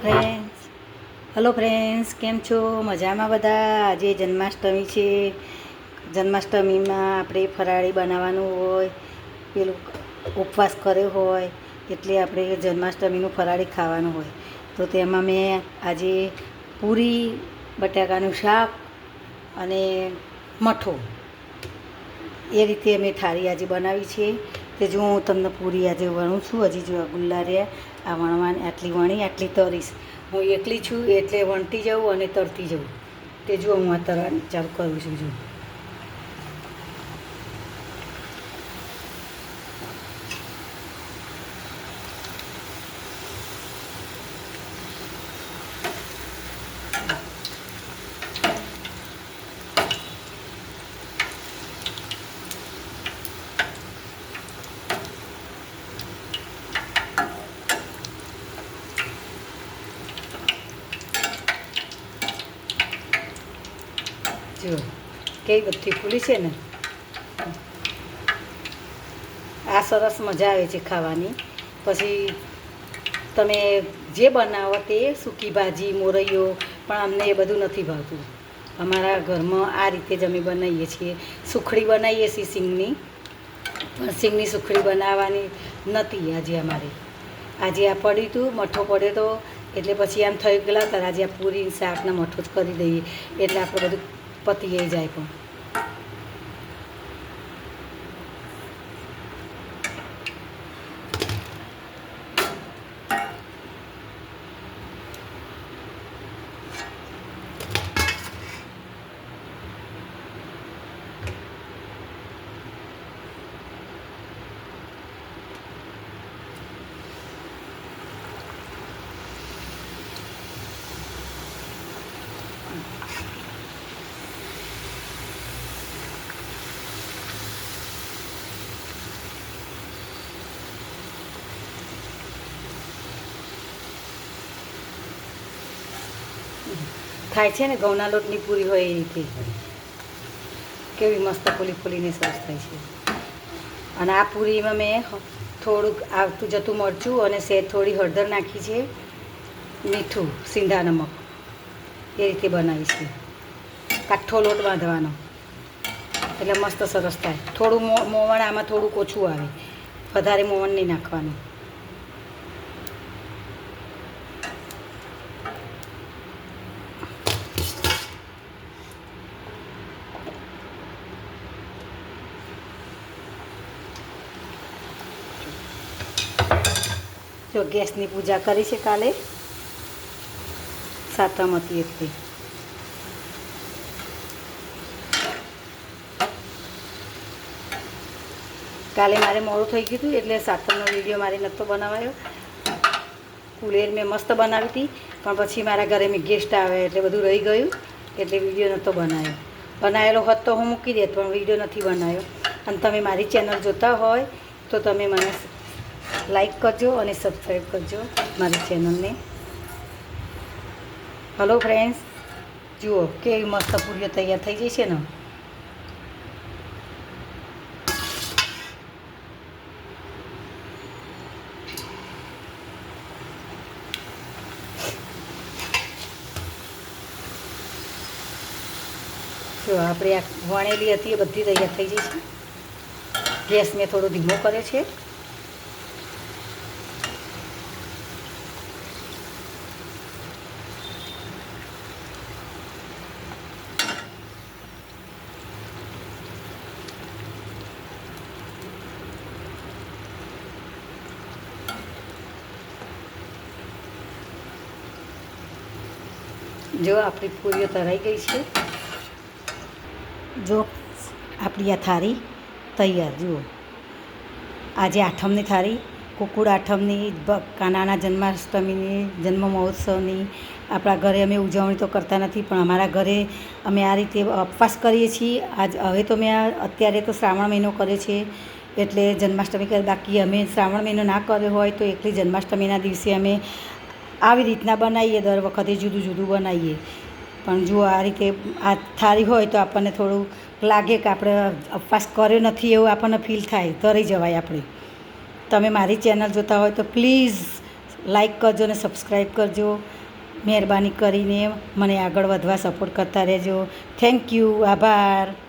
Friends hello friends, કેમ છો? મજામાં બધા? આજે જન્માષ્ટમી છે. જન્માષ્ટમીમાં આપણે ફરાળી બનાવવાનું હોય, પેલું ઉપવાસ કર્યો હોય એટલે આપણે જન્માષ્ટમીનું ફરાળી ખાવાનું હોય. તો તેમાં મેં આજે પૂરી, બટાકાનું શાક અને મઠો એ રીતે અમે થાળી આજે બનાવી છે. તે જો હું તમને પૂરી આજે વણું છું. હજી જો ગુલ્લા રહ્યા, આ વણવાની આટલી વણી આટલી તરીશ. હું એકલી છું એટલે વણતી જાઉં અને તરતી જાઉં. તે જો હું આ તરવાનું ચાલુ કરું છું. જો જો કેવી બધી ફૂલી છે ને, આ સરસ મજા આવે છે ખાવાની. પછી તમે જે બનાવો તે સૂકી ભાજી, મોરૈયો, પણ અમને એ બધું નથી ભાવતું. અમારા ઘરમાં આ રીતે જ અમે બનાવીએ છીએ. સુખડી બનાવીએ છીએ સિંગની, પણ સિંગની સુખડી બનાવવાની નહોતી આજે અમારે. આજે આ પડ્યું હતું, મઠો પડ્યો હતો એટલે પછી આમ થઈ ગયેલા હતા. આજે આ પૂરી શાકના મઠો જ કરી દઈએ એટલે આપણે બધું પતી જાય. પણ થાય છે ને ઘઉંના લોટની પૂરી હોય એ રીતે. કેવી મસ્ત ફૂલી ફૂલીને સરસ થાય છે. અને આ પૂરીમાં મેં થોડુંક આવતું જતું મરચું અને સેજ થોડી હળદર નાખી છે, મીઠું, સિંધા નમક, એ રીતે બનાવી છે. કાઠો લોટ બાંધવાનો એટલે મસ્ત સરસ થાય. થોડું મોવણ આમાં થોડુંક ઓછું આવે, વધારે મોવણ નહીં નાખવાનું. જો ગેસની પૂજા કરી છે કાલે, સાતમ હતી એટલે. કાલે મારે મોડું થઈ ગયું હતું એટલે સાતમનો વિડીયો મારે નહોતો બનાવાયો. કુલેર મેં મસ્ત બનાવી હતી, પણ પછી મારા ઘરે મેં ગેસ્ટ આવે એટલે બધું રહી ગયું એટલે વિડીયો નહોતો બનાવ્યો. બનાવેલો હોત તો હું મૂકી દેત, પણ વિડીયો નથી બનાવ્યો. અને તમે મારી ચેનલ જોતા હોય તો તમે મને લાઈક કરજો અને સબસ્ક્રાઈબ કરજો મારી ચેનલને. હલો ફ્રેન્ડ્સ, જુઓ કેવી મસ્ત પૂરીઓ તૈયાર થઈ ગઈ છે ને. જો આપણે આ વણેલી હતી એ બધી તૈયાર થઈ ગઈ છે. ગેસ મેં થોડો ધીમો કર્યો છે. જો આપણી પૂરીઓ તળાઈ ગઈ છે. જો આપણી આ થાળી તૈયાર. જુઓ આજે આઠમની થાળી, કુકુડ આઠમની, કાનાના જન્માષ્ટમીની, જન્મ મહોત્સવની. આપણા ઘરે અમે ઉજવણી તો કરતા નથી, પણ અમારા ઘરે અમે આ રીતે ઉપવાસ કરીએ છીએ. હવે તો મેં અત્યારે તો શ્રાવણ મહિનો કર્યો છે એટલે જન્માષ્ટમી કરે. બાકી અમે શ્રાવણ મહિનો ના કર્યો હોય તો એકલી જન્માષ્ટમીના દિવસે અમે આવી રીતના બનાવીએ. દર વખતે જુદું જુદું બનાવીએ. પણ જો આ રીતે આ થાળી હોય તો આપણને થોડું લાગે કે આપણે ઉપવાસ કર્યો નથી એવું આપણને ફીલ થાય, તરી જવાય આપણે. તમે મારી ચેનલ જોતા હોય તો પ્લીઝ લાઈક કરજો અને સબસ્ક્રાઈબ કરજો. મહેરબાની કરીને મને આગળ વધવા સપોર્ટ કરતા રહેજો. Thank you. આભાર.